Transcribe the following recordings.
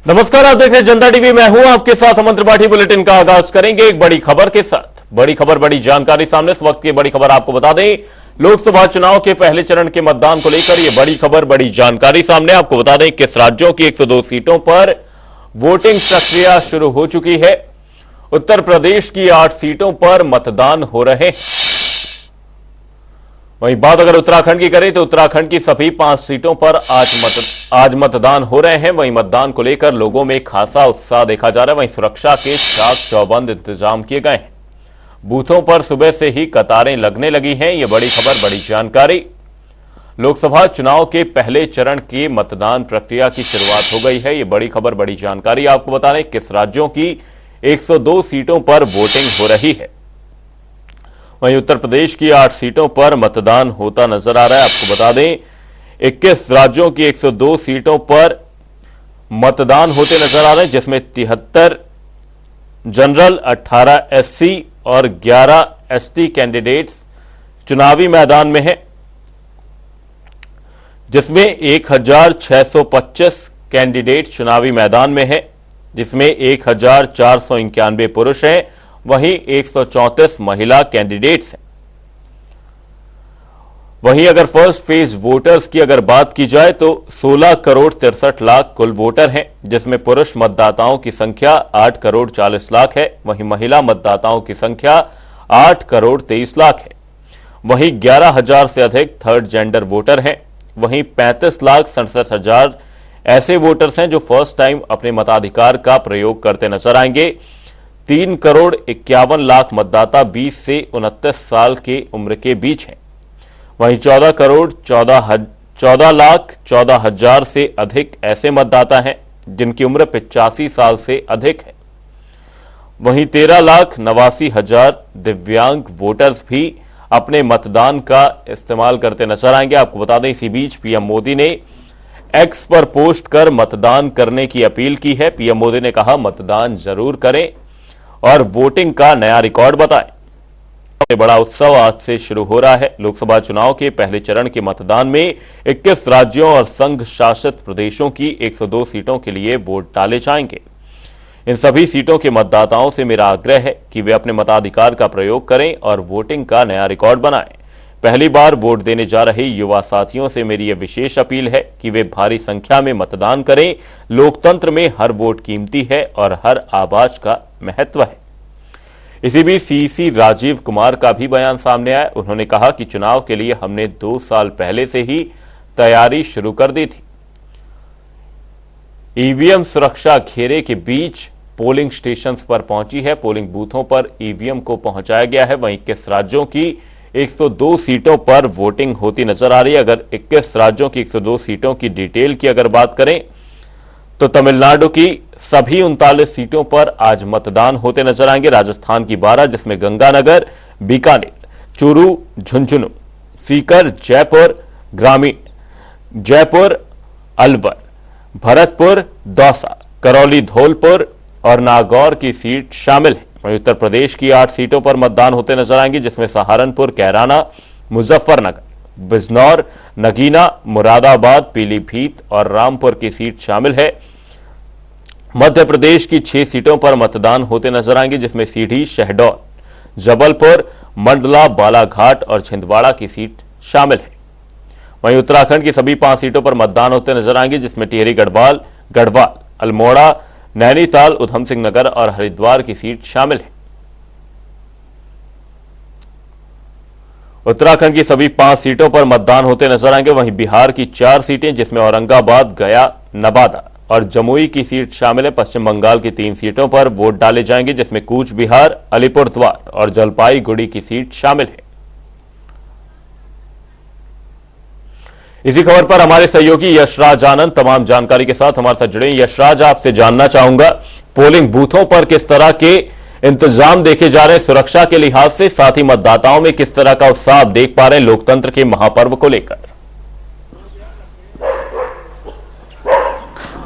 नमस्कार, आप देख रहे हैं जनता टीवी। मैं हूं आपके साथ अमन त्रिपाठी। बुलेटिन का आगाज करेंगे एक बड़ी खबर के साथ। बड़ी खबर, बड़ी जानकारी सामने। इस वक्त की बड़ी खबर आपको बता दें, लोकसभा चुनाव के पहले चरण के मतदान को लेकर ये बड़ी खबर, बड़ी जानकारी सामने। आपको बता दें किस राज्यों की 102 सीटों पर वोटिंग प्रक्रिया शुरू हो चुकी है। उत्तर प्रदेश की 8 सीटों पर मतदान हो रहे हैं। वहीं बात अगर उत्तराखंड की करें तो उत्तराखंड की सभी 5 सीटों पर आज मतदान हो रहे हैं। वहीं मतदान को लेकर लोगों में खासा उत्साह देखा जा रहा है। वहीं सुरक्षा के चाक चौबंद इंतजाम किए गए हैं। बूथों पर सुबह से ही कतारें लगने लगी हैं। यह बड़ी खबर, बड़ी जानकारी। लोकसभा चुनाव के पहले चरण की मतदान प्रक्रिया की शुरुआत हो गई है। यह बड़ी खबर, बड़ी जानकारी। आपको बता दें किस राज्यों की 102 सीटों पर वोटिंग हो रही है। वहीं उत्तर प्रदेश की 8 सीटों पर मतदान होता नजर आ रहा है। आपको बता दें 21 राज्यों की 102 सीटों पर मतदान होते नजर आ रहे हैं, जिसमें 73 जनरल, 18 एससी और 11 एसटी कैंडिडेट्स चुनावी मैदान में हैं, जिसमें 1625 कैंडिडेट चुनावी मैदान में हैं, जिसमें 1491 पुरुष हैं, वहीं 134 महिला कैंडिडेट्स हैं। वहीं अगर फर्स्ट फेज वोटर्स की अगर बात की जाए तो 16 करोड़ 63 लाख कुल वोटर हैं, जिसमें पुरुष मतदाताओं की संख्या 8 करोड़ 40 लाख है। वहीं महिला मतदाताओं की संख्या 8 करोड़ 23 लाख है। वहीं 11,000 से अधिक थर्ड जेंडर वोटर हैं। वहीं 35 लाख 67 हजार ऐसे वोटर्स हैं जो फर्स्ट टाइम अपने मताधिकार का प्रयोग करते नजर आएंगे। 3 करोड़ 51 लाख मतदाता 20 से 29 साल की उम्र के बीच हैं। वहीं 14 करोड़ 14 लाख 14 हजार से अधिक ऐसे मतदाता हैं जिनकी उम्र 85 साल से अधिक है। वहीं 13 लाख 89 हजार दिव्यांग वोटर्स भी अपने मतदान का इस्तेमाल करते नजर आएंगे। आपको बता दें इसी बीच पीएम मोदी ने एक्स पर पोस्ट कर मतदान करने की अपील की है। पीएम मोदी ने कहा, मतदान जरूर करें और वोटिंग का नया रिकॉर्ड बताएं। बड़ा उत्सव आज से शुरू हो रहा है। लोकसभा चुनाव के पहले चरण के मतदान में 21 राज्यों और संघ शासित प्रदेशों की 102 सीटों के लिए वोट डाले जाएंगे। इन सभी सीटों के मतदाताओं से मेरा आग्रह है कि वे अपने मताधिकार का प्रयोग करें और वोटिंग का नया रिकॉर्ड बनाएं। पहली बार वोट देने जा रहे युवा साथियों से मेरी यह विशेष अपील है कि वे भारी संख्या में मतदान करें। लोकतंत्र में हर वोट कीमती है और हर आवाज का महत्व है। इसी बीच सीसी राजीव कुमार का भी बयान सामने आया। उन्होंने कहा कि चुनाव के लिए हमने 2 साल पहले से ही तैयारी शुरू कर दी थी। ईवीएम सुरक्षा घेरे के बीच पोलिंग स्टेशंस पर पहुंची है। पोलिंग बूथों पर ईवीएम को पहुंचाया गया है। वहीं 21 राज्यों की 102 सीटों पर वोटिंग होती नजर आ रही है। अगर 21 राज्यों की 102 सीटों की डिटेल की अगर बात करें तो तमिलनाडु की सभी 39 सीटों पर आज मतदान होते नजर आएंगे। राजस्थान की 12, जिसमें गंगानगर, बीकानेर, चूरू, झुंझुनू, सीकर, जयपुर ग्रामीण, जयपुर, अलवर, भरतपुर, दौसा, करौली, धौलपुर और नागौर की सीट शामिल है। वहीं उत्तर प्रदेश की 8 सीटों पर मतदान होते नजर आएंगे, जिसमें सहारनपुर, कैराना, मुजफ्फरनगर, बिजनौर, नगीना, मुरादाबाद, पीलीभीत और रामपुर की सीट शामिल है। मध्य प्रदेश की 6 सीटों पर मतदान होते नजर आएंगे, जिसमें सीधी, शहडोल, जबलपुर, मंडला, बालाघाट और छिंदवाड़ा की सीट शामिल है। वहीं उत्तराखंड की सभी 5 सीटों पर मतदान होते नजर आएंगे, जिसमें टिहरी, गढ़वाल, अल्मोड़ा, नैनीताल, उधम सिंह नगर और हरिद्वार की सीट शामिल है। उत्तराखंड की सभी 5 सीटों पर मतदान होते नजर आएंगे। वहीं बिहार की 4 सीटें, जिसमें औरंगाबाद, गया, नवादा और जमुई की सीट शामिल है। पश्चिम बंगाल की 3 सीटों पर वोट डाले जाएंगे, जिसमें कूच बिहार, अलीपुरद्वार और जलपाईगुड़ी की सीट शामिल है। इसी खबर पर हमारे सहयोगी यशराज आनंद तमाम जानकारी के साथ हमारे साथ जुड़े। यशराज, आपसे जानना चाहूंगा, पोलिंग बूथों पर किस तरह के इंतजाम देखे जा रहे हैं सुरक्षा के लिहाज से, साथ ही मतदाताओं में किस तरह का उत्साह आप देख पा रहे हैं लोकतंत्र के महापर्व को लेकर?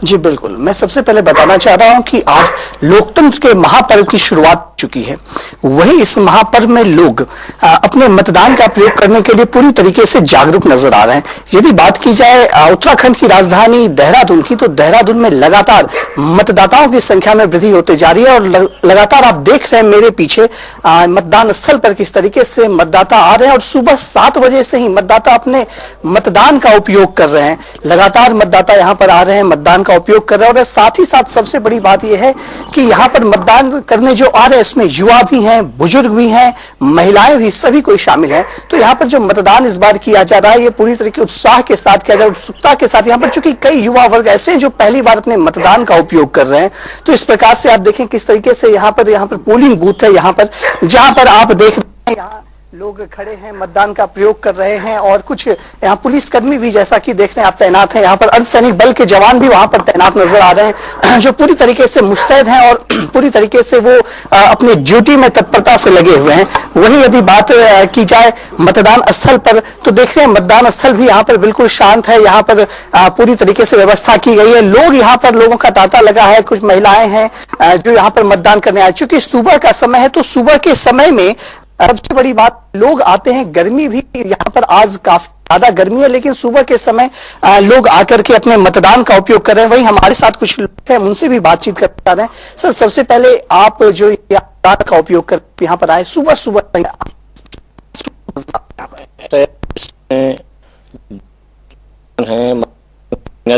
जी बिल्कुल, मैं सबसे पहले बताना चाह रहा हूं कि आज लोकतंत्र के महापर्व की शुरुआत हो चुकी है। वहीं इस महापर्व में लोग अपने मतदान का प्रयोग करने के लिए पूरी तरीके से जागरूक नजर आ रहे हैं। यदि बात की जाए उत्तराखंड की राजधानी देहरादून की, तो देहरादून में लगातार मतदाताओं की संख्या में वृद्धि होती जा रही है और लगातार आप देख रहे हैं मेरे पीछे मतदान स्थल पर किस तरीके से मतदाता आ रहे हैं और सुबह 7 बजे से ही मतदाता अपने मतदान का उपयोग कर रहे हैं। लगातार मतदाता यहाँ पर आ रहे हैं, मतदान का उपयोग कर रहे हैं और साथ ही साथ सबसे बड़ी बात यह है कि यहाँ पर मतदान करने जो आ रहे हैं इसमें युवा भी हैं, बुजुर्ग भी हैं, महिलाएं भी, सभी कोई शामिल है। तो यहाँ पर जो मतदान इस बार किया जा रहा है ये पूरी तरह के उत्साह के साथ किया जा रहा है, उत्सुकता के साथ। यहाँ पर चूंकि कई युवा वर्ग ऐसे हैं जो पहली बार अपने मतदान का उपयोग कर रहे हैं, तो इस प्रकार से आप देखें किस तरीके से यहाँ पर पोलिंग बूथ है, यहाँ पर जहां पर आप देख रहे हैं यहाँ लोग खड़े हैं, मतदान का प्रयोग कर रहे हैं और कुछ यहाँ पुलिसकर्मी भी जैसा कि देख रहे हैं आप तैनात हैं। यहाँ पर अर्धसैनिक बल के जवान भी वहां पर तैनात नजर आ रहे हैं जो पूरी तरीके से मुस्तैद हैं और पूरी तरीके से वो अपनी ड्यूटी में तत्परता से लगे हुए हैं। वहीं यदि बात की जाए मतदान स्थल पर, तो देख रहे हैं मतदान स्थल भी यहाँ पर बिल्कुल शांत है। यहाँ पर पूरी तरीके से व्यवस्था की गई है। लोग यहाँ पर, लोगों का तांता लगा है, कुछ महिलाएं हैं जो यहाँ पर मतदान करने आए। चूंकि सुबह का समय है तो सुबह के समय में सबसे बड़ी बात लोग आते हैं। गर्मी भी यहाँ पर आज काफी ज्यादा गर्मी है, लेकिन सुबह के समय लोग आकर के अपने मतदान का उपयोग कर रहे हैं। वहीं हमारे साथ कुछ लोग हैं, उनसे भी बातचीत कर रहे हैं। सर, सबसे पहले आप जो मतदान का उपयोग कर यहाँ पर आए सुबह सुबह है,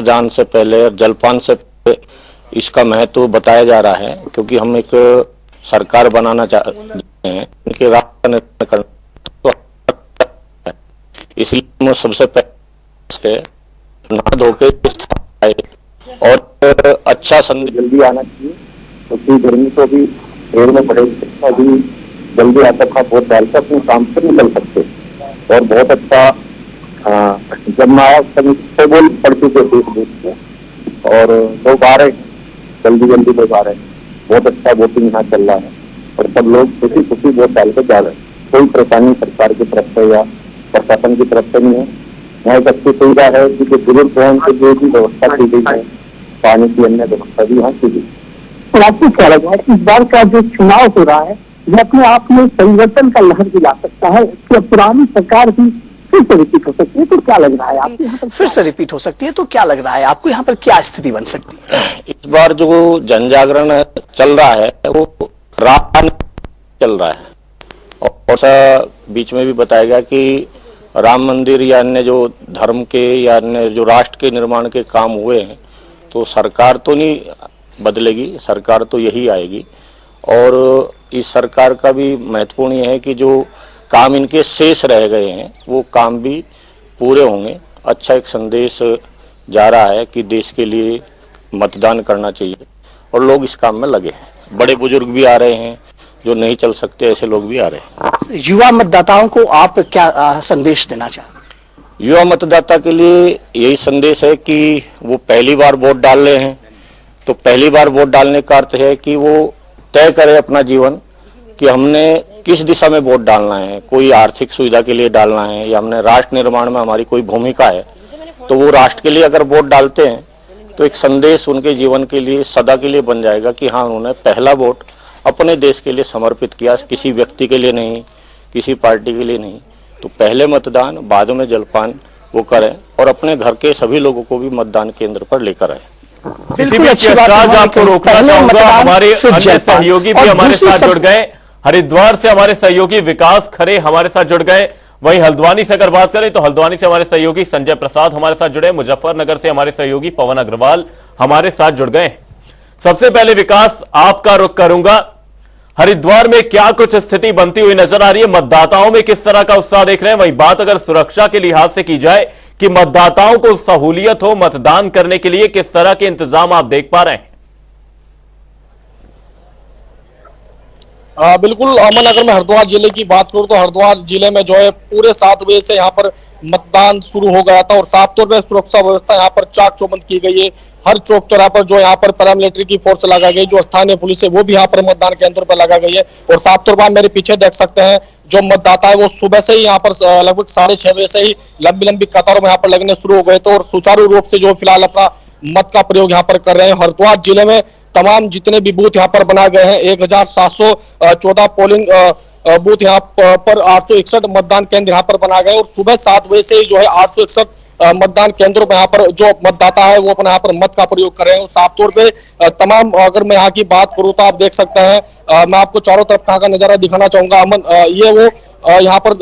जान से पहले जलपान से पहले इसका महत्व बताया जा रहा है, क्योंकि हम एक सरकार बनाना चाहते हैं, इनके रास्ता निर्माण करना, तो इसलिए हम सबसे पहले नहा धो के और अच्छा संदेश जल्दी आना चाहिए, क्योंकि गर्मी को भी पेड़ में पड़ेगी, अभी जल्दी आता था वोट डालकर अपने काम से निकल सकते और बहुत अच्छा जब मैं आया तब बोल पड़ चुके थे और लोग आ रहे जल्दी लोग आ रहे हैं। बहुत अच्छा वोटिंग यहाँ चल रहा है और सब लोग खुशी वोट डाल के जा रहे हैं। कोई परेशानी सरकार की तरफ से या प्रशासन की तरफ से नहीं है। यहाँ एक अच्छी सुविधा है कि जो बुजुर्ग हैं उनके लिए भी व्यवस्था की गई है, पानी की अन्य व्यवस्था भी यहाँ की गई। तो आपको क्या लगा इस बार का जो चुनाव हो रहा है ये अपने आप में परिवर्तन का लहर भी ला सकता है? क्या पुरानी सरकार भी फिर से रिपीट हो सकती है? तो क्या लग रहा है आपको यहाँ पर? फिर से रिपीट हो सकती है तो क्या लग रहा है आपको? यहाँ पर क्या स्थिति बन सकती है? इस बार जो जन जागरण चल रहा है वो राम चल रहा है और सा बीच में भी बताया गया कि राम मंदिर या अन्य जो धर्म के या अन्य जो राष्ट्र के निर्माण के काम हुए हैं, तो सरकार तो नहीं बदलेगी, सरकार तो यही आएगी। और इस सरकार का भी महत्वपूर्ण यह है कि जो काम इनके शेष रह गए हैं वो काम भी पूरे होंगे। अच्छा एक संदेश जा रहा है कि देश के लिए मतदान करना चाहिए और लोग इस काम में लगे हैं। बड़े बुजुर्ग भी आ रहे हैं, जो नहीं चल सकते ऐसे लोग भी आ रहे हैं। युवा मतदाताओं को आप क्या संदेश देना चाहते? युवा मतदाता के लिए यही संदेश है कि वो पहली बार वोट डाल रहे हैं, तो पहली बार वोट डालने का अर्थ है कि वो तय करे अपना जीवन कि हमने किस दिशा में वोट डालना है। कोई आर्थिक सुविधा के लिए डालना है या हमने राष्ट्र निर्माण में हमारी कोई भूमिका है, तो वो राष्ट्र के लिए अगर वोट डालते हैं तो एक संदेश उनके जीवन के लिए सदा के लिए बन जाएगा कि हाँ, उन्होंने पहला वोट अपने देश के लिए समर्पित किया, किसी व्यक्ति के लिए नहीं, किसी पार्टी के लिए नहीं। तो पहले मतदान, बाद में जलपान वो करें और अपने घर के सभी लोगों को भी मतदान केंद्र पर लेकर आए। किसी भी आपको रोकना चाहूंगा, हमारे अन्य सहयोगी भी हमारे साथ जुड़ गए। हरिद्वार से हमारे सहयोगी विकास खरे हमारे साथ जुड़ गए। वहीं हल्द्वानी से अगर बात करें तो हल्द्वानी से हमारे सहयोगी संजय प्रसाद हमारे साथ जुड़े। मुजफ्फरनगर से हमारे सहयोगी पवन अग्रवाल हमारे साथ जुड़ गए। सबसे पहले विकास, आपका रुख करूंगा, हरिद्वार में क्या कुछ स्थिति बनती हुई नजर आ रही है? मतदाताओं में किस तरह का उत्साह देख रहे हैं? वहीं बात अगर सुरक्षा के लिहाज से की जाए कि मतदाताओं को सहूलियत हो मतदान करने के लिए, किस तरह के इंतजाम आप देख पा रहे हैं? बिल्कुल अमन, अगर मैं हरिद्वार जिले की बात करूं तो हरिद्वार जिले में जो है पूरे 7 बजे से यहाँ पर मतदान शुरू हो गया था और साफ तौर पर सुरक्षा व्यवस्था यहाँ पर चाक चौबंद की गई है। हर चौक चौराहे पर जो यहाँ पर पैरामिलिट्री की फोर्स लगा गई, जो स्थानीय पुलिस है वो भी यहाँ पर मतदान केंद्र पर लगा गई है। और साफ तौर पर मेरे पीछे देख सकते हैं जो मतदाता है वो सुबह से ही यहाँ पर लगभग 6:30 बजे से ही लंबी कतारों में यहाँ पर लगने शुरू हो गए थे और सुचारू रूप से जो फिलहाल अपना मत का प्रयोग यहाँ पर कर रहे हैं। हरिद्वार जिले में तमाम जितने भी बूथ यहाँ पर बनाए गए हैं, 1714 पोलिंग बूथ यहाँ पर 861 मतदान केंद्र यहाँ पर बनाए गए और सुबह 7 बजे से ही जो है 861 मतदान केंद्रों पर यहाँ पर जो मतदाता है वो अपना यहाँ पर मत का प्रयोग कर रहे हैं। साफ तौर पे तमाम, अगर मैं यहाँ की बात करूँ तो आप देख सकते हैं, मैं आपको चारों तरफ कहाँ का नजारा दिखाना चाहूंगा अमन। ये वो यहाँ पर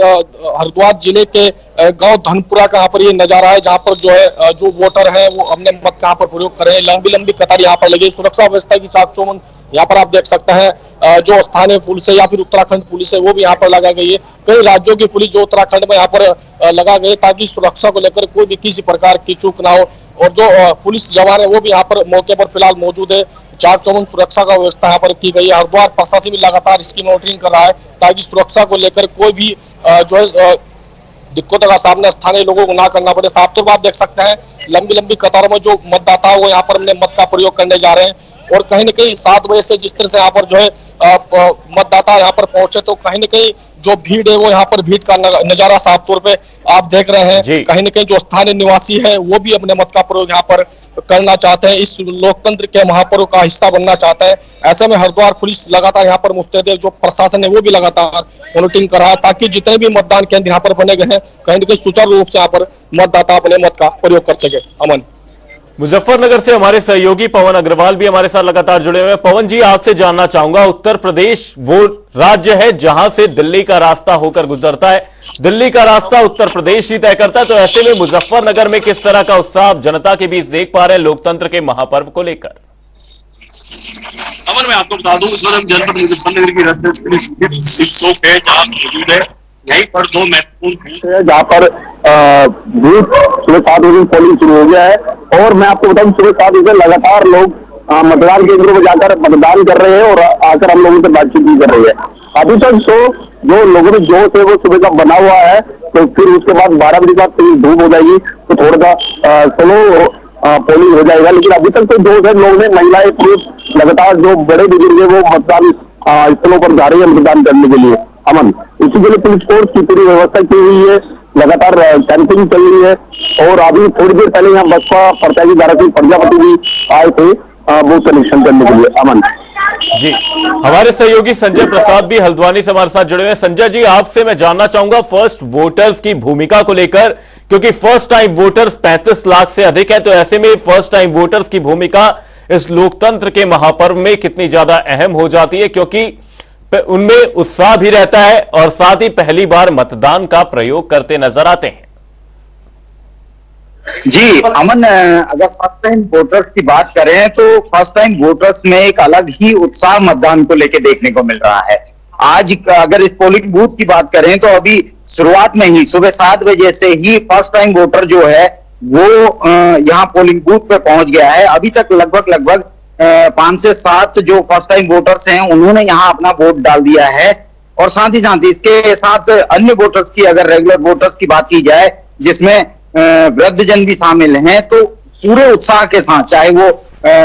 हरिद्वार जिले के गांव धनपुरा का यहाँ पर ये नजारा है, जहाँ पर जो है जो वोटर हैं वो अपने मत का यहाँ पर प्रयोग कर रहे हैं। लंबी लंबी कतार यहाँ पर लगी, सुरक्षा व्यवस्था की चाक चौबंद यहाँ पर आप देख सकते हैं। जो स्थानीय पुलिस है या फिर उत्तराखंड पुलिस है वो भी यहाँ पर लगा गई है। कई राज्यों की पुलिस जो उत्तराखंड में यहाँ पर लगा गई ताकि सुरक्षा को लेकर कोई भी किसी प्रकार की चूक ना हो। और जो पुलिस जवान है वो भी यहाँ पर मौके पर फिलहाल मौजूद है। चाक चौबंद सुरक्षा का व्यवस्था यहाँ पर की गई है। हरिद्वार प्रशासन भी लगातार इसकी मॉनिटरिंग कर रहा है ताकि सुरक्षा को लेकर कोई भी जो है दिक्कतों का सामना स्थानीय लोगों को ना करना पड़े। साफ तौर पर आप देख सकते हैं लंबी लंबी कतारों में जो मतदाता है वो यहाँ पर अपने मत का प्रयोग करने जा रहे हैं। और कहीं न कहीं 7 बजे से जिस तरह से यहाँ पर जो है मतदाता यहाँ पर पहुंचे, तो कहीं न कहीं जो भीड़ है वो यहाँ पर भीड़ का नजारा साफ तौर पे आप देख रहे हैं। कहीं न कहीं जो स्थानीय निवासी है वो भी अपने मत का प्रयोग यहाँ पर करना चाहते हैं, इस लोकतंत्र के महापर्व का हिस्सा बनना चाहते हैं। ऐसे में हरिद्वार पुलिस लगातार यहाँ पर मुस्तैद है, जो प्रशासन है वो भी लगातार मॉनिटरिंग कर रहा है ताकि जितने भी मतदान केंद्र यहाँ पर बने गए हैं कहीं न कहीं सुचारू रूप से यहाँ पर मतदाता अपने मत का प्रयोग कर सके। अमन, मुजफ्फरनगर से हमारे सहयोगी पवन अग्रवाल भी हमारे साथ लगातार जुड़े हुए हैं। पवन जी, आपसे जानना चाहूंगा, उत्तर प्रदेश वो राज्य है जहां से दिल्ली का रास्ता होकर गुजरता है, दिल्ली का रास्ता उत्तर प्रदेश ही तय करता है, तो ऐसे में मुजफ्फरनगर में किस तरह का उत्साह जनता के बीच देख पा रहे हैं लोकतंत्र के महापर्व को लेकर? अमन, मैं आपको बता दूं, इस वक्त जनपद मुजफ्फरनगर की राजधानी चौक है जहां मौजूद है। यहीं पर 2 महत्वपूर्ण है जहां पर बूथ सुबह 7 बजे पोलिंग शुरू हो गया है। और मैं आपको बताऊं सुबह 7 बजे लगातार लोग मतदान केंद्रों पर जाकर मतदान कर रहे हैं और आकर हम लोगों से बातचीत भी कर रही है। अभी तक तो जो लोगों में जोश है वो सुबह का बना हुआ है, तो फिर उसके बाद 12 बजे बाद थोड़ी धूप हो जाएगी तो थोड़ा सा स्लो पोलिंग हो जाएगा। लेकिन अभी तक तो जोश है, लोग ने, महिलाएं, पुरुष लगातार जो बड़े बुजुर्ग है वो मतदान स्थलों पर जा रही है मतदान करने के लिए। अमन, इसी के लिए पुलिस फोर्स की पूरी व्यवस्था की हुई है, लगातार कैंपिंग चल रही है। और अभी थोड़ी देर पहले यहाँ बसपा प्रत्याशी धारासिंह प्रजापति भी आए थे बूथ का निरीक्षण करने के लिए। अमन जी, हमारे सहयोगी संजय प्रसाद भी हल्द्वानी से हमारे साथ जुड़े हुए हैं। संजय जी, आपसे मैं जानना चाहूंगा फर्स्ट वोटर्स की भूमिका को लेकर, क्योंकि फर्स्ट टाइम वोटर्स 35 लाख से अधिक है, तो ऐसे में फर्स्ट टाइम वोटर्स की भूमिका इस लोकतंत्र के महापर्व में कितनी ज्यादा अहम हो जाती है, क्योंकि उनमें उत्साह भी रहता है और साथ ही पहली बार मतदान का प्रयोग करते नजर आते हैं। जी अमन, अगर फर्स्ट टाइम वोटर्स की बात करें तो फर्स्ट टाइम वोटर्स में एक अलग ही उत्साह मतदान को लेकर देखने को मिल रहा है। आज अगर इस पोलिंग बूथ की बात करें तो अभी शुरुआत में ही सुबह 7 बजे से ही फर्स्ट टाइम वोटर जो है वो यहाँ पोलिंग बूथ पे पहुंच गया है। अभी तक लगभग 5 से 7 जो फर्स्ट टाइम वोटर्स हैं उन्होंने यहाँ अपना वोट डाल दिया है। और साथ ही साथ इसके साथ अन्य वोटर्स की, अगर रेगुलर वोटर्स की बात की जाए जिसमें वृद्धजन भी शामिल हैं, तो पूरे उत्साह के साथ, चाहे वो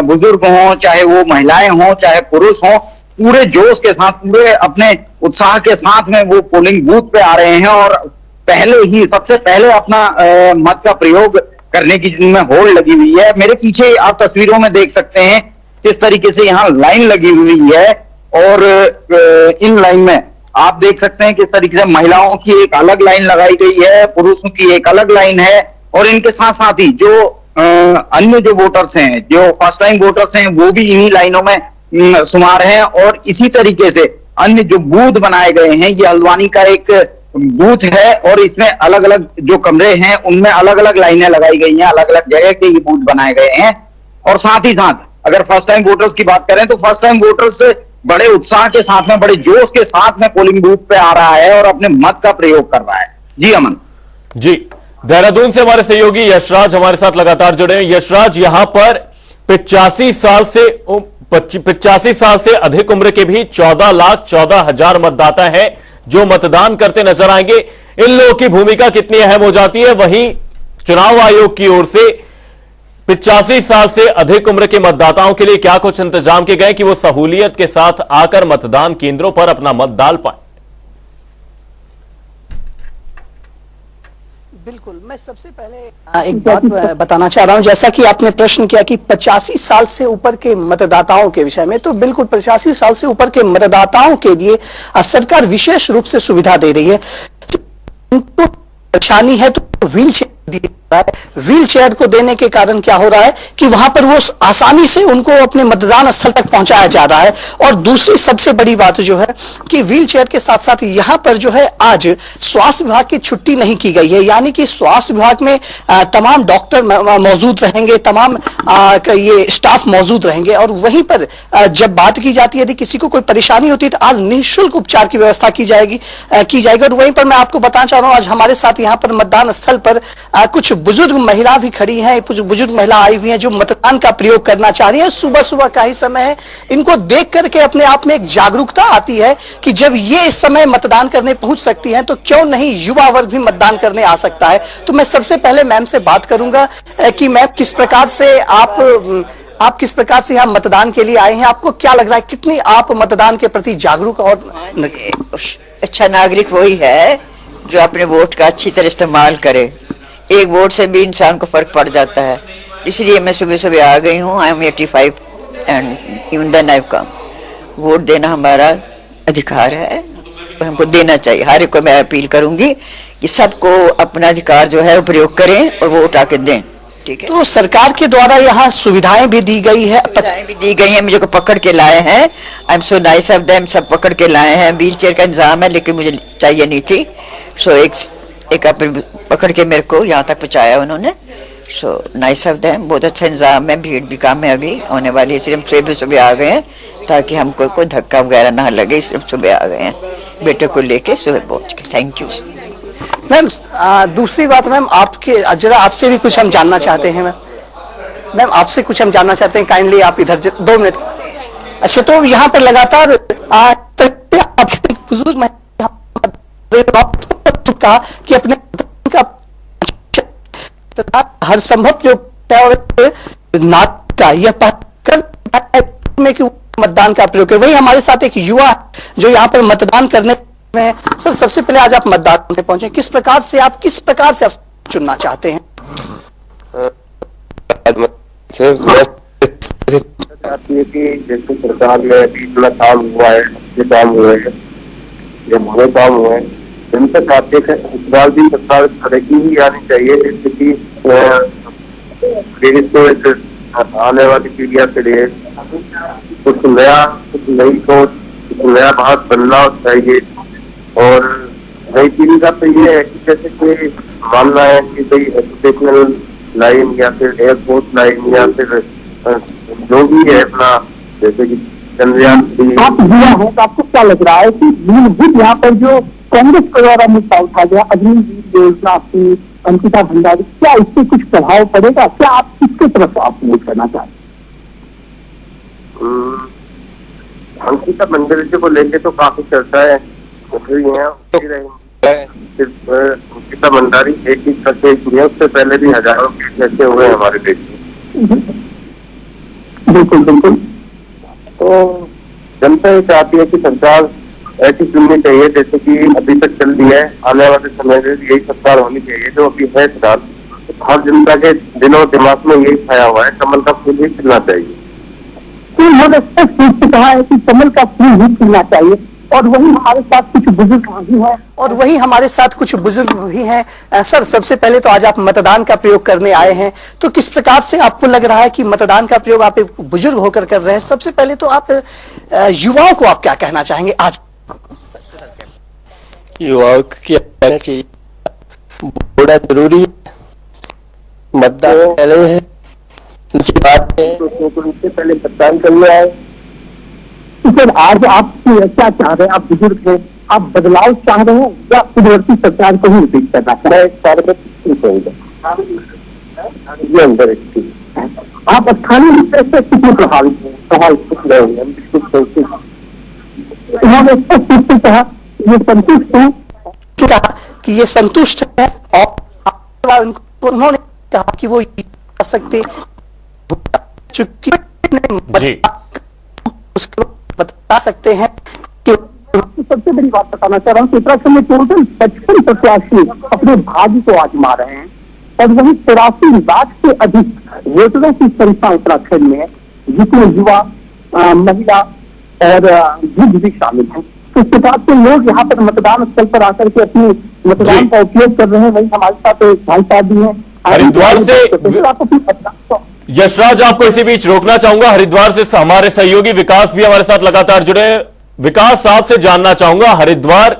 बुजुर्ग हों, चाहे वो महिलाएं हों, चाहे पुरुष हों, पूरे जोश के साथ, पूरे अपने उत्साह के साथ में वो पोलिंग बूथ पे आ रहे हैं और सबसे पहले अपना मत का प्रयोग करने की जिनमें होड़ लगी हुई है। मेरे पीछे आप तस्वीरों में देख सकते हैं किस तरीके से यहाँ लाइन लगी हुई है और इन लाइन में आप देख सकते हैं किस तरीके से महिलाओं की एक अलग लाइन लगाई गई है, पुरुषों की एक अलग लाइन है। और इनके साथ साथ ही जो अन्य जो वोटर्स हैं, जो फर्स्ट टाइम वोटर्स हैं, वो भी इन्हीं लाइनों में शुमार हैं। और इसी तरीके से अन्य जो बूथ बनाए गए हैं, ये हल्द्वानी का एक बूथ है और इसमें अलग अलग जो कमरे हैं उनमें अलग अलग लाइनें लगाई गई हैं, अलग अलग जगह के ये बूथ बनाए गए हैं। और साथ ही साथ अगर फर्स्ट टाइम वोटर्स की बात करें तो फर्स्ट टाइम वोटर्स बड़े उत्साह के साथ में, बड़े जोश के साथ में पोलिंग बूथ पे आ रहा है और अपने मत का प्रयोग कर रहा है। जी अमन जी, देहरादून से हमारे सहयोगी यशराज हमारे साथ लगातार जुड़े हैं। यशराज, यहां पर 85 साल से अधिक उम्र के भी 14,14,000 मतदाता हैं जो मतदान करते नजर आएंगे। इन लोगों की भूमिका कितनी अहम हो जाती है? वहीं चुनाव आयोग की ओर से 85 साल से अधिक उम्र के मतदाताओं के लिए क्या कुछ इंतजाम किए गए कि वो सहूलियत के साथ आकर मतदान केंद्रों पर अपना मत डाल पाए? बिल्कुल, मैं सबसे पहले एक बात बताना चाह रहा हूं, जैसा कि आपने प्रश्न किया कि 85 साल से ऊपर के मतदाताओं के विषय में, तो बिल्कुल 85 साल से ऊपर के मतदाताओं के लिए सरकार विशेष रूप से सुविधा दे रही है। उनको परेशानी है तो व्हील चेयर दिया जा रहा है। व्हील चेयर को देने के कारण क्या हो रहा है कि वहां पर वो आसानी से उनको अपने मतदान स्थल तक पहुंचाया जा रहा है। और दूसरी सबसे बड़ी बात जो है कि व्हील चेयर के साथ साथ यहां पर जो है आज स्वास्थ्य विभाग की छुट्टी नहीं की गई है, यानी कि स्वास्थ्य विभाग में तमाम डॉक्टर मौजूद रहेंगे, तमाम ये स्टाफ मौजूद रहेंगे। और वहीं पर जब बात की जाती है यदि किसी को कोई परेशानी होती है तो आज निःशुल्क उपचार की व्यवस्था की जाएगी। और वहीं पर मैं आपको बताना चाह रहा हूं, आज हमारे साथ यहाँ पर मतदान स्थल पर कुछ बुजुर्ग महिला भी खड़ी हैं, कुछ बुजुर्ग महिला आई हुई हैं जो मतदान का प्रयोग करना चाह रही हैं। सुबह सुबह का ही समय है, इनको देख करके अपने आप में एक जागरूकता आती है कि जब ये इस समय मतदान करने पहुंच सकती हैं तो क्यों नहीं युवा वर्ग भी मतदान करने आ सकता है। तो मैं सबसे पहले मैम से बात करूंगा कि मैम किस प्रकार से आप किस प्रकार से यहाँ मतदान के लिए आए हैं, आपको क्या लग रहा है, कितनी आप मतदान के प्रति जागरूक और अच्छा नागरिक वही है जो अपने वोट का अच्छी तरह इस्तेमाल करे। एक वोट से भी इंसान को फर्क पड़ जाता है, इसलिए मैं सुबह सुबह आ गई हूँ। I am 85 and even then I have come. Vote देना हमारा अधिकार है और हमको देना चाहिए। हर एक को मैं अपील करूंगी कि सबको अपना अधिकार जो है प्रयोग करें और वोट आके दें। ठीक है, तो सरकार के द्वारा यहाँ सुविधाएं भी दी गई है, सुविधाएं भी दी गई हैं। मुझे को पकड़ के लाए हैं, I am so nice of them. सब पकड़ के लाए हैं। व्हील चेयर का इंतजाम है लेकिन मुझे चाहिए नहीं थी, सो एक पकड़ के मेरे को यहाँ तक पहुँचाया उन्होंने। सो नाइस ऑफ देम, बहुत अच्छा इंतजाम है। भीड़ भी कम है अभी होने वाली, इसलिए हम सुबह सुबह आ गए हैं ताकि हमको कोई धक्का वगैरह ना लगे, इसलिए हम सुबह आ गए हैं बेटे को लेके सुबह पहुँच के। Thank you ma'am. दूसरी बात मैम, आपके जरा आपसे भी कुछ हम जानना चाहते हैं मैम आपसे कुछ हम जानना चाहते हैं, काइंडली आप इधर 2 मिनट। अच्छा, तो यहाँ पर लगातार बुजुर्ग का कि अपने का हर संभव जो नागरिक का यह में कि मतदान का प्रयोग है। वही हमारे साथ एक युवा जो यहाँ पर मतदान करने में। सर, सबसे पहले आज आप मतदान में पहुंचे, किस प्रकार से आप चुनना चाहते हैं? जैसे सरकार में इतना काम हुआ है, अच्छे काम हुए हैं, ये बुरे काम हुए हैं, इन तक आते हैं। इस बार भी सरकार तरक्की ही आनी चाहिए, जैसे कि आने वाली पीढ़ियों के लिए कुछ नया, कुछ नई सोच, कुछ नया बात बनना चाहिए। और नई पीढ़ी का तो ये है कि जैसे कि मानना है कि भाई एजुकेशनल लाइन या फिर एयरपोर्ट लाइन या फिर जो भी है अपना, जैसे कि चंद्रयान। आप युवा हैं तो आपको क्या लग रहा है कि मूलभूत यहाँ पर जो कांग्रेस के द्वारा मुद्दा उठा गया, अग्निवीर योजना की अंकिता भंडारी, क्या इससे कुछ प्रभाव पड़ेगा? क्या आप किसके तरफ आप वोट करना चाहते हैं? अंकिता भंडारी को लेके तो काफी चर्चा है, अंकिता भंडारी एक ही करके, उससे पहले भी हजारों केस ऐसे हुए हमारे देश में। बिल्कुल बिल्कुल। तो जनता ये चाहती है कि सरकार ऐसी चुननी चाहिए जैसे कि अभी तक चल रही है, आने वाले समय में यही सरकार होनी चाहिए जो अभी है फिलहाल। हर जनता के दिनों दिमाग में यही छाया हुआ है, कमल का फूल ही खिलना चाहिए। तो उन्होंने स्पष्ट रूप से कहा है कि कमल का फूल ही खिलना चाहिए। और वही हमारे साथ कुछ बुजुर्ग भी हैं। सर, सबसे पहले तो आज आप मतदान का प्रयोग करने आए हैं, तो किस प्रकार से आपको लग रहा है कि मतदान का प्रयोग आप एक बुजुर्ग होकर कर रहे हैं? सबसे पहले तो आप युवाओं को आप क्या कहना चाहेंगे आज? युवाओं को क्या कहना चाहिए, बड़ा जरूरी है, मतदान पहले है, उनकी बात है तो उनसे पहले मतदान करने आए। सर, आज आप क्या चाह रहे हैं? आप बुजुर्ग हैं, आप बदलाव चाह रहे हैं या पूर्ववर्ती सरकार को ही रिपीट करना चाह रहे हैं? आप स्थानीय विषय से कितने प्रभावित हैं? उन्होंने स्पष्ट रूप से कहा ये संतुष्ट है, कि ये संतुष्ट है और उन्होंने कहा कि वो कर सकते चुकी जी उसको बता सकते हैं कि आपको सबसे बड़ी बात बताना चाह रहा हूँ कि उत्तराखंड में टोटल 55 प्रत्याशी अपने भाग्य को आजमा रहे हैं और वही 83 लाख से अधिक वोटरों की संख्या उत्तराखंड में है, जिसमें युवा, महिला और वृद्ध भी शामिल हैं। तो इस प्रकार से लोग यहाँ पर मतदान स्थल पर आकर के अपनी मतदान का उपयोग कर रहे हैं। वही हमारे साथ भाई साहब भी हैं हरिद्वार से। आप अपनी मतदान यशराज, आपको इसी बीच रोकना चाहूंगा, हरिद्वार से हमारे सहयोगी विकास भी हमारे साथ लगातार जुड़े हैं। विकास, आपसे जानना चाहूंगा, हरिद्वार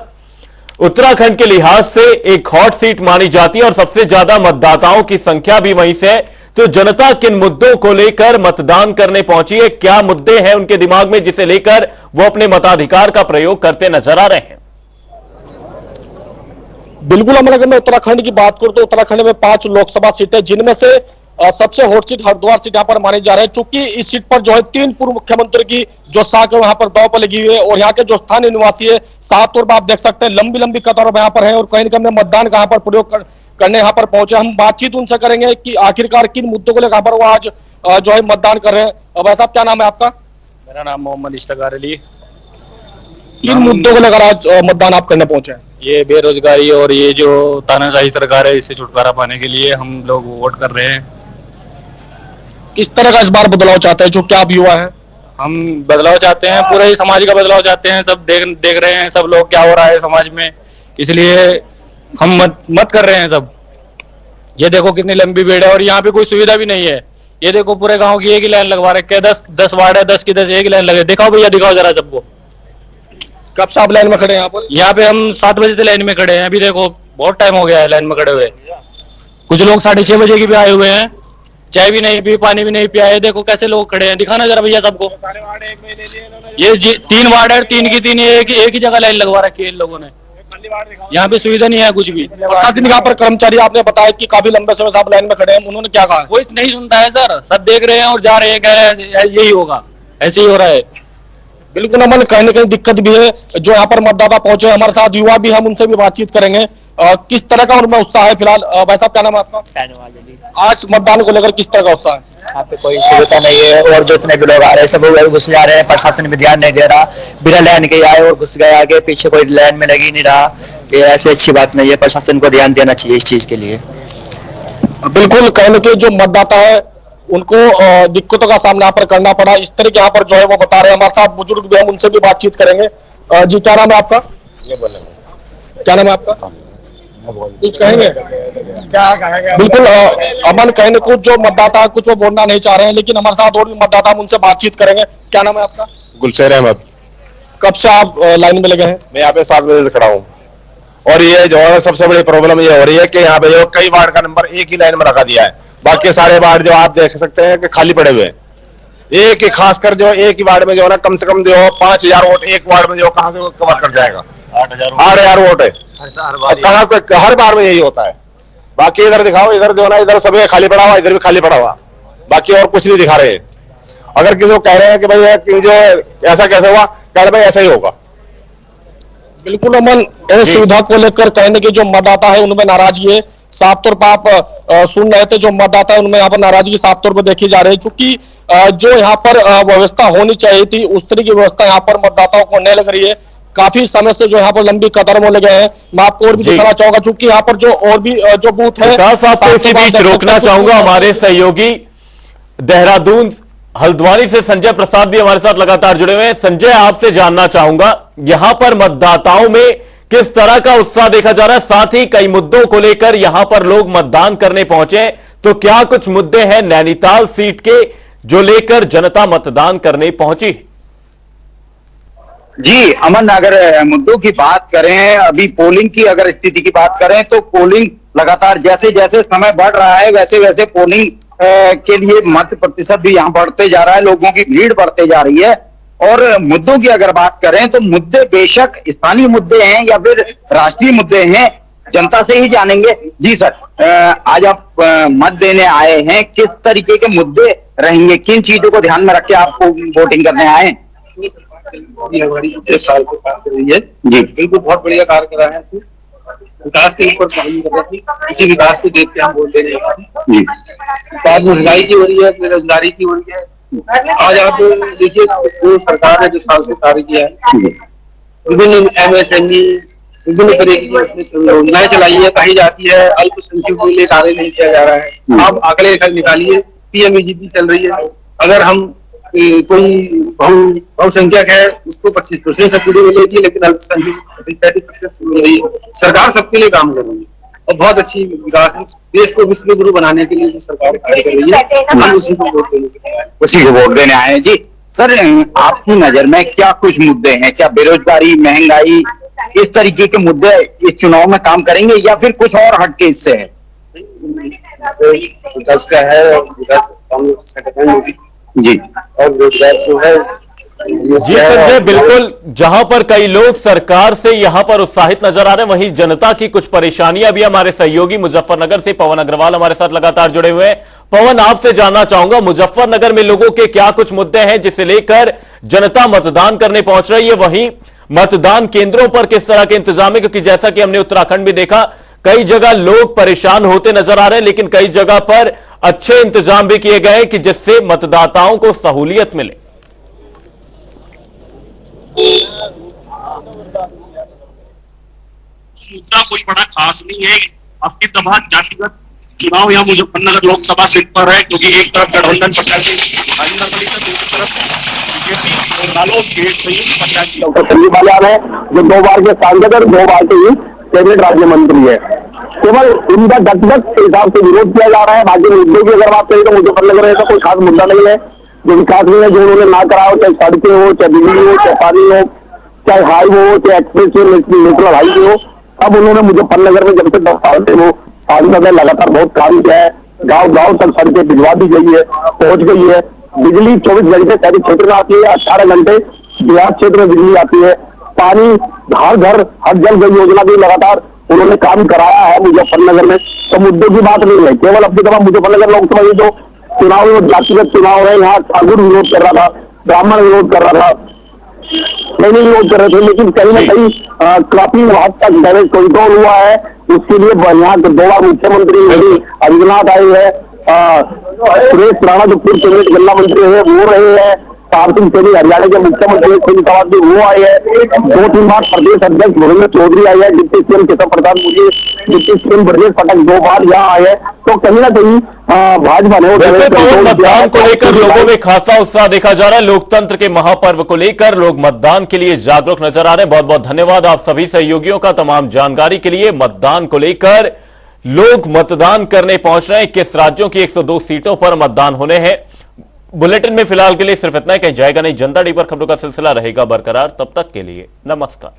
उत्तराखंड के लिहाज से एक हॉट सीट मानी जाती है और सबसे ज्यादा मतदाताओं की संख्या भी वहीं से है, तो जनता किन मुद्दों को लेकर मतदान करने पहुंची है? क्या मुद्दे हैं उनके दिमाग में जिसे लेकर वो अपने मताधिकार का प्रयोग करते नजर आ रहे हैं? बिल्कुल अमन, अगर मैं उत्तराखंड की बात करूं तो उत्तराखंड में 5 लोकसभा सीटें, जिनमें से सबसे हॉट सीट हरिद्वार सीट यहाँ पर मानी जा रही है। चूंकि इस सीट पर जो है 3 पूर्व मुख्यमंत्री की जो साख है वहां पर दांव पर लगी हुई है और यहाँ के जो स्थानीय निवासी है, साफ तौर पर आप देख सकते हैं लंबी लंबी कतारों में यहाँ पर है और कहीं ना कहीं मतदान कहाँ पर प्रयोग करने यहाँ पर पहुंचे। हम बातचीत उनसे करेंगे कि आखिरकार किन मुद्दों को लेकर यहाँ पर वो आज जो है मतदान कर रहे हैं। भाई साहब, क्या नाम है आपका? मेरा नाम मोहम्मद इश्तिकार अली। किन मुद्दों को लेकर आज मतदान आप करने पहुंचे हैं? ये बेरोजगारी और ये जो तानाशाही सरकार है, इससे छुटकारा पाने के लिए हम लोग वोट कर रहे हैं। किस तरह का इस बार बदलाव चाहते हैं? जो क्या आप युवा है, हम बदलाव चाहते हैं, पूरे ही समाज का बदलाव चाहते हैं। सब देख रहे हैं सब लोग क्या हो रहा है समाज में, इसलिए हम मत कर रहे हैं सब। ये देखो कितनी लंबी भीड़ है और यहाँ पे कोई सुविधा भी नहीं है। ये देखो पूरे गांव की एक ही लाइन लगवा रखे, 10 वार्ड है, 10 की 10 एक ही लाइन लगे। दिखाओ भैया, दिखाओ जरा सबको। कब से आप लाइन में खड़े हैं यहाँ पर? यहाँ पे हम 7 बजे से लाइन में खड़े हैं। अभी देखो बहुत टाइम हो गया है लाइन में खड़े हुए। कुछ लोग 6:30 बजे की भी आए हुए हैं, चाय भी नहीं पी, पानी भी नहीं पिया है। देखो कैसे लोग खड़े हैं, दिखाना जरा भैया सबको। ये 3 वार्ड है, 3 की 3 एक ही जगह लाइन लगवा रखी है इन लोगों ने। यहाँ पे सुविधा नहीं है कुछ भी। प्रशासनिक यहाँ पर कर्मचारी, आपने बताया कि काफी लंबे समय से आप लाइन में खड़े हैं, उन्होंने क्या कहा? कोई नहीं सुनता है सर, सब देख रहे हैं और जा रहे हैं, कह रहे हैं यही होगा, ऐसे ही हो रहा है। बिल्कुल अमन, कहीं ना कहीं दिक्कत भी है। जो यहाँ पर मतदाता पहुंचे हमारे साथ युवा भी, हम उनसे भी बातचीत करेंगे। किस तरह का उनमें उत्साह है फिलहाल? भाई साहब, क्या नाम है आपका? आज मतदान को लेकर किस तरह का उत्साह है? यहाँ पे कोई सुविधा नहीं है और जो इतने भी लोग आ रहे हैं सब घुस जा रहे हैं। प्रशासन भी ध्यान नहीं दे रहा, बिना लाइन के आए और घुस गए आगे पीछे, कोई लाइन में लगी नहीं रहा। ये ऐसी अच्छी बात नहीं है, प्रशासन को ध्यान देना चाहिए इस चीज के लिए। बिल्कुल, कहीं ना कहीं जो मतदाता है उनको दिक्कतों का सामना यहाँ पर करना पड़ा, इस तरह के यहाँ पर जो है वो बता रहे हैं। हमारे साथ बुजुर्ग भी, हम उनसे भी बातचीत करेंगे। जी, क्या नाम है आपका? क्या नाम है आपका? कुछ कहेंगे? बिल्कुल अमन, कहने कुछ जो मतदाता कुछ वो बोलना नहीं चाह रहे हैं, लेकिन हमारे साथ और भी मतदाता, हम उनसे बातचीत करेंगे। क्या नाम है आपका? गुलशेर अहमद। कब से आप लाइन में लगे हैं? मैं यहाँ पे 7 बजे से खड़ा हूँ और ये जो है सबसे बड़ी प्रॉब्लम ये हो रही है कि यहाँ पे जो कई वार्ड का नंबर एक ही लाइन में रखा दिया है, बाकी सारे वार्ड जो आप देख सकते हैं कि खाली पड़े हुए हैं। एक ही, खासकर जो एक ही वार्ड में जो है ना, कम से कम जो 5000 वोट एक वार्ड में जो कहाँ से कवर कर जाएगा? 8000 वोट है। कहाँ से? हर बार में यही होता है। बाकी इधर दिखाओ, इधर जो है ना, इधर सब खाली पड़ा हुआ, इधर भी खाली पड़ा हुआ, बाकी और कुछ नहीं दिखा रहे हैं। अगर किसी को कह रहे हैं कि भाई कि जो ऐसा कैसे हुआ, कह रहे भाई ऐसा ही होगा। बिल्कुल अमन, इस सुविधा को लेकर कहने की जो मतदाता है उनमें नाराजगी है। साफ तौर पर आप सुन रहे थे, जो मतदाता है उनमें यहाँ पर नाराजगी साफ तौर पर देखी जा रही है। चूंकि जो यहाँ पर व्यवस्था होनी चाहिए थी, उस तरह की व्यवस्था यहाँ पर मतदाताओं को नहीं लग रही है। काफी समय से जो यहाँ पर लंबी कतार में लगे हैं। मैं आपको और भी दिखाना चाहूंगा, चूंकि यहाँ पर जो और भी जो बूथ है, आपको इसी बीच रोकना चाहूंगा। हमारे सहयोगी देहरादून हल्द्वानी से संजय प्रसाद भी हमारे साथ लगातार जुड़े हुए हैं। संजय, आपसे जानना चाहूंगा, यहां पर मतदाताओं में किस तरह का उत्साह देखा जा रहा है? साथ ही कई मुद्दों को लेकर यहां पर लोग मतदान करने पहुंचे, तो क्या कुछ मुद्दे हैं नैनीताल सीट के जो लेकर जनता मतदान करने पहुंची? जी अमन, अगर मुद्दों की बात करें, अभी पोलिंग की अगर स्थिति की बात करें तो पोलिंग लगातार जैसे जैसे समय बढ़ रहा है वैसे वैसे पोलिंग के लिए मत प्रतिशत भी यहाँ बढ़ते जा रहा है, लोगों की भीड़ बढ़ते जा रही है। और मुद्दों की अगर बात करें तो मुद्दे बेशक स्थानीय मुद्दे हैं या फिर राष्ट्रीय मुद्दे हैं, जनता से ही जानेंगे। जी सर, आज आप मत देने आए हैं, किस तरीके के मुद्दे रहेंगे, किन चीजों को ध्यान में रख के आपको वोटिंग करने आए हैं? हमारी 6 साल से काम कर रही है जी, बिल्कुल बहुत बढ़िया कार्य कर रहा है। विकास के ऊपर काम कर रही है, इसी विकास को देख के हम वोट दे रहे हैं। बात महंगाई की हो रही है, बेरोजगारी की हो रही है। आज आप देखिए, जो सरकार ने जिस साल से कार्य किया है, विभिन्न MSME विभिन्न तरीके की योजनाएं चलाई है, कही जाती है अल्पसंख्यकों को लिए कार्य नहीं किया जा रहा है। आप आंकड़े निकालिए, PMEGP चल रही है, अगर हम कोई बहुसंख्यक है उसको 25% सब्सिडी मिलेगी, लेकिन अल्पसंख्यक 35% मिल रही है। सरकार सबके लिए काम कर रही है और बहुत अच्छी विकास है। देश को विश्व गुरु बनाने के लिए जो सरकार कार्य कर रही है, हम उसी को वोट देने के लिए उसी को वोट देने आए हैं। जी सर, आपकी नजर में क्या कुछ मुद्दे हैं? क्या बेरोजगारी, महंगाई, इस तरीके के मुद्दे इस चुनाव में काम करेंगे या फिर कुछ और हटके इससे है? विकास का है और विकास जी, और रोजगार जो है जी संजय, बिल्कुल, जहां पर कई लोग सरकार से यहां पर उत्साहित नजर आ रहे हैं, वहीं जनता की कुछ परेशानियां भी। हमारे सहयोगी मुजफ्फरनगर से पवन अग्रवाल हमारे साथ लगातार जुड़े हुए हैं। पवन, आपसे जानना चाहूंगा, मुजफ्फरनगर में लोगों के क्या कुछ मुद्दे हैं जिसे लेकर जनता मतदान करने पहुंच रही है? वहीं मतदान केंद्रों पर किस तरह के इंतजाम है? क्योंकि जैसा कि हमने उत्तराखंड में देखा, कई जगह लोग परेशान होते नजर आ रहे हैं, लेकिन कई जगह पर अच्छे इंतजाम भी किए गए कि जिससे मतदाताओं को सहूलियत मिले। मुद्दा कोई बड़ा खास नहीं है। आपकी तबाह जातिगत चुनाव यहाँ मुजफ्फरनगर लोकसभा सीट पर है, क्योंकि एक तरफ गठबंधन प्रत्याशी राजेंद्र मलिक है, दूसरी तरफ डॉक्टर संजीव बालियान है, जो 2 बार के सांसद और 2 बार के कैबिनेट राज्य मंत्री है। केवल इनका व्यक्तिगत के हिसाब से विरोध किया जा रहा है। बाकी मुद्दे की अगर बात करें तो मुजफ्फरनगर में ऐसा कोई खास मुद्दा नहीं है। जो विकास में है, जो उन्होंने ना करा हो, चाहे सड़कें हो, चाहे बिजली हो, चाहे पानी हो, चाहे हाईवे हो, चाहे एक्सप्रेस वे, नेशनल हाईवे हो, अब उन्होंने मुजफ्फरनगर में जब से 10 साल से वो सांसद है, लगातार बहुत काम किया है। गांव-गांव तक सड़कें भिजवा दी गई है, पहुंच गई है। बिजली 24 घंटे शहरी क्षेत्र में आती है, 18 घंटे देहात क्षेत्र में बिजली आती है। पानी हर घर, हर जल योजना भी लगातार उन्होंने काम कराया है मुजफ्फरनगर में। तो मुद्दे की बात नहीं है। केवल अपनी तरफ मुजफ्फरनगर लोकसभा ये जो चुनाव है, जातिगत चुनाव है, यहाँ ठाकुर विरोध कर रहा था, ब्राह्मण विरोध कर रहा था, नहीं विरोध कर रहे थे, लेकिन कहीं ना कहीं काफी हद तक डैमेज कंट्रोल हुआ है। उसके लिए यहाँ 2 बार मुख्यमंत्री आदित्यनाथ आए हैं, सुरेश राणा जो पूर्व कैबिनेट गन्ना मंत्री है वो रहे हैं, पार सिंह सैनी हरियाणा के मुख्यमंत्री वो आए हैं, 2-3 बार प्रदेश अध्यक्ष भूपेंद्र चौधरी आए हैं, deputy CM Keshav Prasad Maurya, deputy CM Brajesh Pathak 2 बार यहाँ आए हैं। तो कहीं ना कहीं भाजपा ने मतदान को लेकर लोगों में खासा उत्साह देखा जा रहा है। लोकतंत्र के महापर्व को लेकर लोग मतदान के लिए जागरूक नजर आ रहे हैं। बहुत बहुत धन्यवाद आप सभी सहयोगियों का तमाम जानकारी के लिए। मतदान को लेकर लोग मतदान करने पहुंच रहे हैं। किस राज्यों की 102 सीटों पर मतदान होने हैं? बुलेटिन में फिलहाल के लिए सिर्फ इतना ही, कहीं जाएगा नहीं। जनता डी पर खबरों का सिलसिला रहेगा बरकरार। तब तक के लिए नमस्कार।